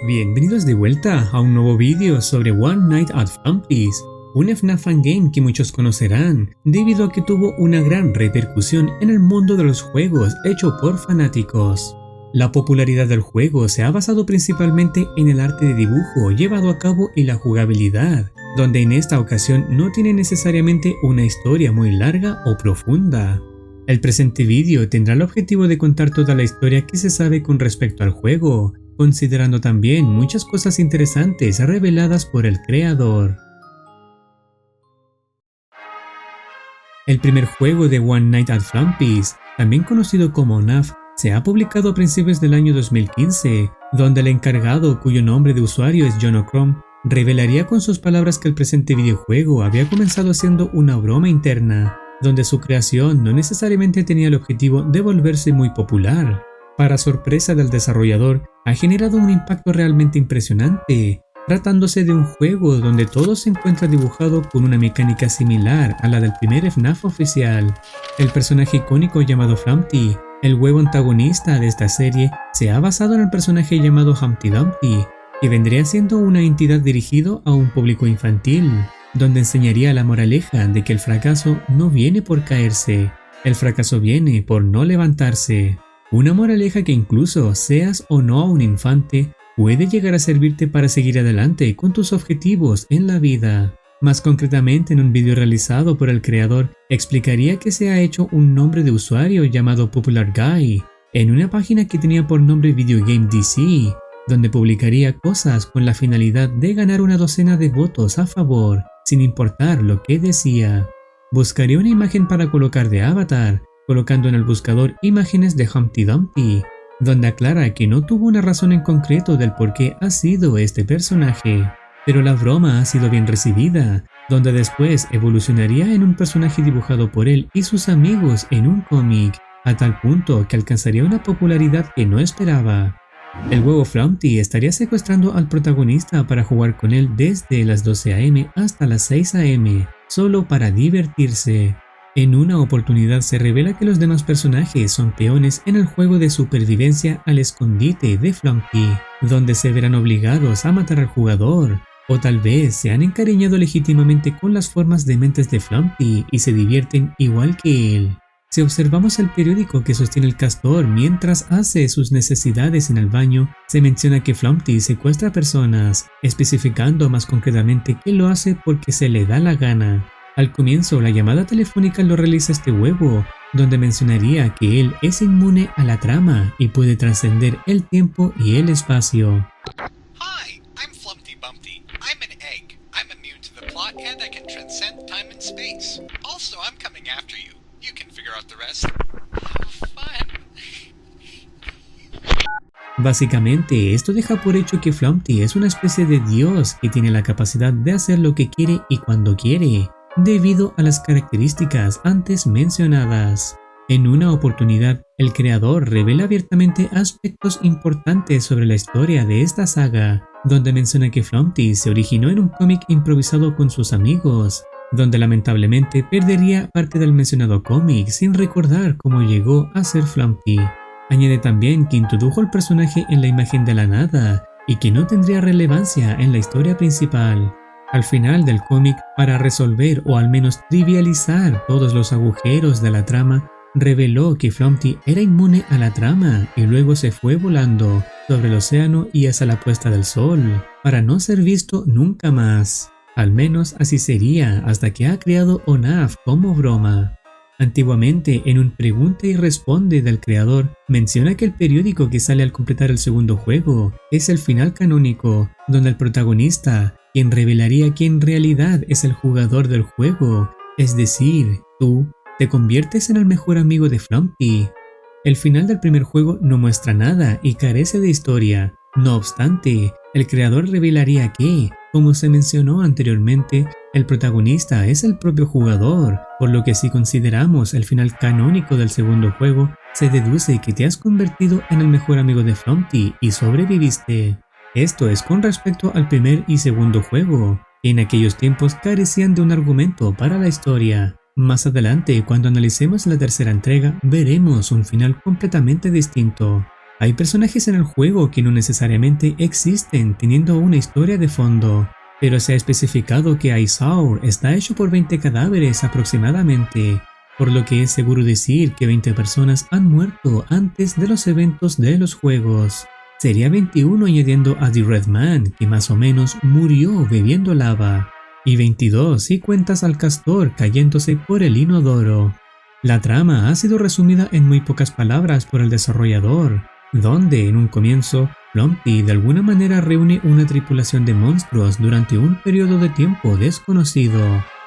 Bienvenidos de vuelta a un nuevo vídeo sobre One Night at Flumpty's, un FNAF fangame que muchos conocerán debido a que tuvo una gran repercusión en el mundo de los juegos hecho por fanáticos. La popularidad del juego se ha basado principalmente en el arte de dibujo llevado a cabo y la jugabilidad, donde en esta ocasión no tiene necesariamente una historia muy larga o profunda. El presente vídeo tendrá el objetivo de contar toda la historia que se sabe con respecto al juego, considerando también muchas cosas interesantes reveladas por el creador. El primer juego de One Night at Flumpty's, también conocido como NAF, se ha publicado a principios del año 2015, donde el encargado, cuyo nombre de usuario es John O'Chrome, revelaría con sus palabras que el presente videojuego había comenzado siendo una broma interna, donde su creación no necesariamente tenía el objetivo de volverse muy popular. Para sorpresa del desarrollador, ha generado un impacto realmente impresionante, tratándose de un juego donde todo se encuentra dibujado con una mecánica similar a la del primer FNAF oficial. El personaje icónico llamado Flumpty, el huevo antagonista de esta serie, se ha basado en el personaje llamado Humpty Dumpty, que vendría siendo una entidad dirigido a un público infantil, donde enseñaría la moraleja de que el fracaso no viene por caerse, el fracaso viene por no levantarse. Una moraleja que incluso seas o no un infante, puede llegar a servirte para seguir adelante con tus objetivos en la vida. Más concretamente, en un vídeo realizado por el creador, explicaría que se ha hecho un nombre de usuario llamado Popular Guy, en una página que tenía por nombre Video Game DC, donde publicaría cosas con la finalidad de ganar una docena de votos a favor, sin importar lo que decía. Buscaría una imagen para colocar de avatar, colocando en el buscador imágenes de Humpty Dumpty, donde aclara que no tuvo una razón en concreto del por qué ha sido este personaje, pero la broma ha sido bien recibida, donde después evolucionaría en un personaje dibujado por él y sus amigos en un cómic, a tal punto que alcanzaría una popularidad que no esperaba. El huevo Flumpty estaría secuestrando al protagonista para jugar con él desde las 12 am hasta las 6 am, solo para divertirse. En una oportunidad se revela que los demás personajes son peones en el juego de supervivencia al escondite de Flumpty, donde se verán obligados a matar al jugador, o tal vez se han encariñado legítimamente con las formas dementes de Flumpty y se divierten igual que él. Si observamos el periódico que sostiene el castor mientras hace sus necesidades en el baño, se menciona que Flumpty secuestra personas, especificando más concretamente que lo hace porque se le da la gana. Al comienzo, la llamada telefónica lo realiza este huevo, donde mencionaría que él es inmune a la trama y puede trascender el tiempo y el espacio. Hi, I'm Flumpty Bumpty. I'm an egg. I'm immune to the plot and I can transcend time and space. Also, I'm coming after you. You can figure out the rest. Have fun. Básicamente, esto deja por hecho que Flumpty es una especie de dios que tiene la capacidad de hacer lo que quiere y cuando quiere, debido a las características antes mencionadas. En una oportunidad, el creador revela abiertamente aspectos importantes sobre la historia de esta saga, donde menciona que Flumpty se originó en un cómic improvisado con sus amigos, donde lamentablemente perdería parte del mencionado cómic sin recordar cómo llegó a ser Flumpty. Añade también que introdujo al personaje en la imagen de la nada y que no tendría relevancia en la historia principal. Al final del cómic, para resolver o al menos trivializar todos los agujeros de la trama, reveló que Flumpty era inmune a la trama y luego se fue volando sobre el océano y hacia la puesta del sol, para no ser visto nunca más. Al menos así sería hasta que ha creado ONAF como broma. Antiguamente, en un pregunta y responde del creador, menciona que el periódico que sale al completar el segundo juego es el final canónico, donde el protagonista, quien revelaría que en realidad es el jugador del juego, es decir, tú, te conviertes en el mejor amigo de Flumpty. El final del primer juego no muestra nada y carece de historia. No obstante, el creador revelaría que, como se mencionó anteriormente, el protagonista es el propio jugador, por lo que si consideramos el final canónico del segundo juego, se deduce que te has convertido en el mejor amigo de Flumpty y sobreviviste. Esto es con respecto al primer y segundo juego, que en aquellos tiempos carecían de un argumento para la historia. Más adelante, cuando analicemos la tercera entrega, veremos un final completamente distinto. Hay personajes en el juego que no necesariamente existen teniendo una historia de fondo, pero se ha especificado que Isour está hecho por 20 cadáveres aproximadamente, por lo que es seguro decir que 20 personas han muerto antes de los eventos de los juegos. Sería 21 añadiendo a The Red Man, que más o menos murió bebiendo lava, y 22 si cuentas al castor cayéndose por el inodoro. La trama ha sido resumida en muy pocas palabras por el desarrollador, donde en un comienzo Flumpty de alguna manera reúne una tripulación de monstruos durante un periodo de tiempo desconocido.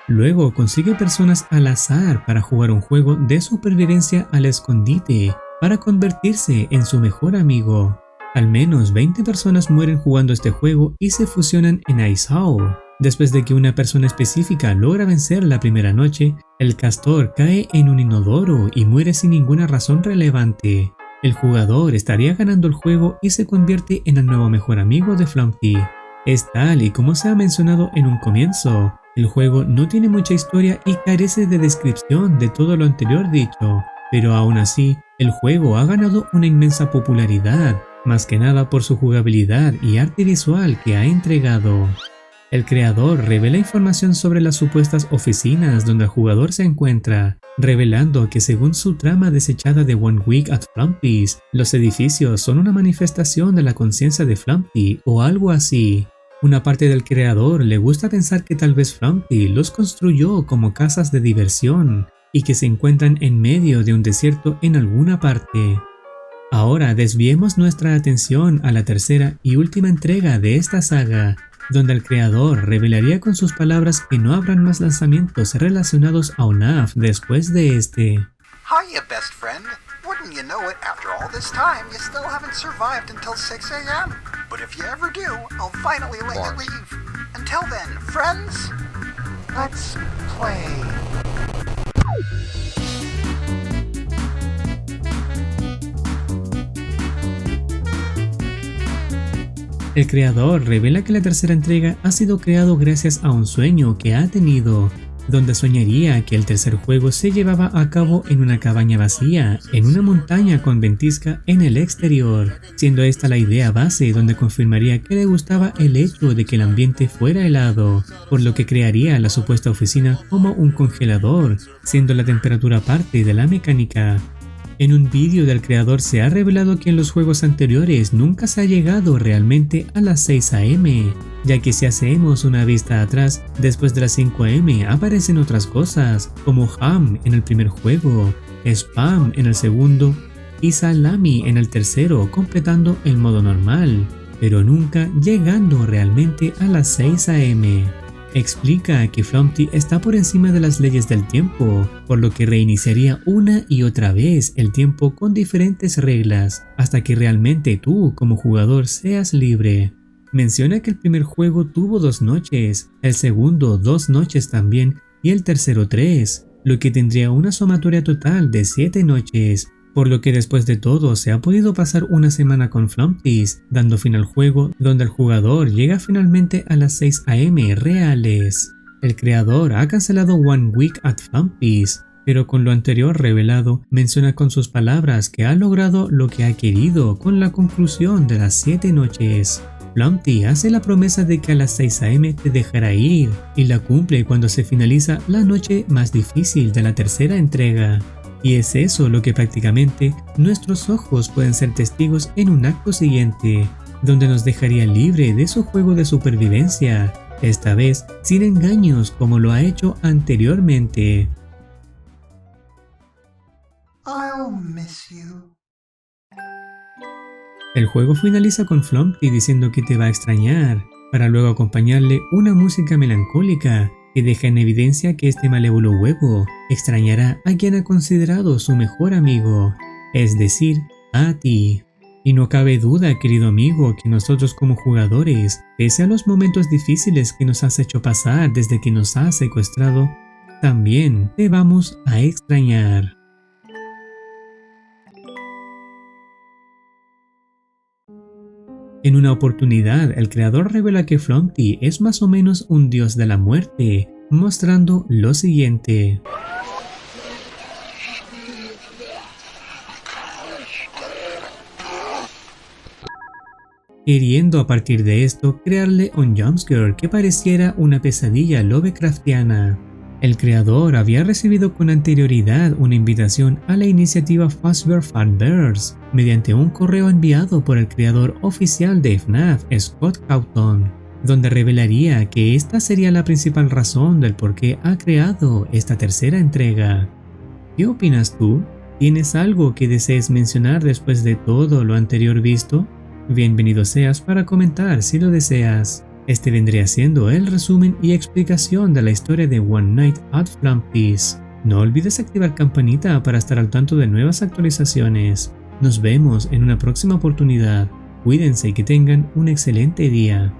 Luego consigue personas al azar para jugar un juego de supervivencia al escondite para convertirse en su mejor amigo. Al menos 20 personas mueren jugando este juego y se fusionan en Isour. Después de que una persona específica logra vencer la primera noche, el castor cae en un inodoro y muere sin ninguna razón relevante. El jugador estaría ganando el juego y se convierte en el nuevo mejor amigo de Flumpty. Es tal y como se ha mencionado en un comienzo, el juego no tiene mucha historia y carece de descripción de todo lo anterior dicho, pero aún así, el juego ha ganado una inmensa popularidad, más que nada por su jugabilidad y arte visual que ha entregado. El creador revela información sobre las supuestas oficinas donde el jugador se encuentra, revelando que según su trama desechada de One Week at Flumpty's, los edificios son una manifestación de la conciencia de Flumpty o algo así. Una parte del creador le gusta pensar que tal vez Flumpty los construyó como casas de diversión y que se encuentran en medio de un desierto en alguna parte. Ahora desviemos nuestra atención a la tercera y última entrega de esta saga, donde el creador revelaría con sus palabras que no habrán más lanzamientos relacionados a ONAF después de este. Hiya, best friend. Wouldn't you know it, after all this time, you still haven't survived until 6 a.m. But if you ever do, I'll finally let you leave. Until then, friends, let's play. El creador revela que la tercera entrega ha sido creado gracias a un sueño que ha tenido, donde soñaría que el tercer juego se llevaba a cabo en una cabaña vacía, en una montaña con ventisca en el exterior, siendo esta la idea base donde confirmaría que le gustaba el hecho de que el ambiente fuera helado, por lo que crearía la supuesta oficina como un congelador, siendo la temperatura parte de la mecánica. En un vídeo del creador se ha revelado que en los juegos anteriores nunca se ha llegado realmente a las 6 AM, ya que si hacemos una vista atrás, después de las 5 AM aparecen otras cosas, como ham en el primer juego, spam en el segundo y salami en el tercero, completando el modo normal, pero nunca llegando realmente a las 6 AM. Explica que Flumpty está por encima de las leyes del tiempo, por lo que reiniciaría una y otra vez el tiempo con diferentes reglas, hasta que realmente tú como jugador seas libre. Menciona que el primer juego tuvo 2 noches, el segundo 2 noches también y el tercero 3, lo que tendría una sumatoria total de 7 noches, por lo que después de todo se ha podido pasar una semana con Flumpty's, dando fin al juego donde el jugador llega finalmente a las 6 AM reales. El creador ha cancelado One Week at Flumpty's, pero con lo anterior revelado, menciona con sus palabras que ha logrado lo que ha querido con la conclusión de las 7 noches. Flumpty hace la promesa de que a las 6 AM te dejará ir, y la cumple cuando se finaliza la noche más difícil de la tercera entrega. Y es eso lo que prácticamente nuestros ojos pueden ser testigos en un acto siguiente, donde nos dejaría libre de su juego de supervivencia, esta vez sin engaños como lo ha hecho anteriormente. I'll miss you. El juego finaliza con Flumpty diciendo que te va a extrañar, para luego acompañarle una música melancólica que deja en evidencia que este malévolo huevo extrañará a quien ha considerado su mejor amigo, es decir, a ti. Y no cabe duda, querido amigo, que nosotros como jugadores, pese a los momentos difíciles que nos has hecho pasar desde que nos has secuestrado, también te vamos a extrañar. En una oportunidad, el creador revela que Flumpty es más o menos un dios de la muerte, mostrando lo siguiente. queriendo a partir de esto crearle un jumpscare que pareciera una pesadilla Lovecraftiana. El creador había recibido con anterioridad una invitación a la iniciativa Fazbear Funverse mediante un correo enviado por el creador oficial de FNAF, Scott Cawthon, donde revelaría que esta sería la principal razón del por qué ha creado esta tercera entrega. ¿Qué opinas tú? ¿Tienes algo que desees mencionar después de todo lo anterior visto? Bienvenido seas para comentar si lo deseas. Este vendría siendo el resumen y explicación de la historia de One Night at Flumpty's. No olvides activar campanita para estar al tanto de nuevas actualizaciones. Nos vemos en una próxima oportunidad. Cuídense y que tengan un excelente día.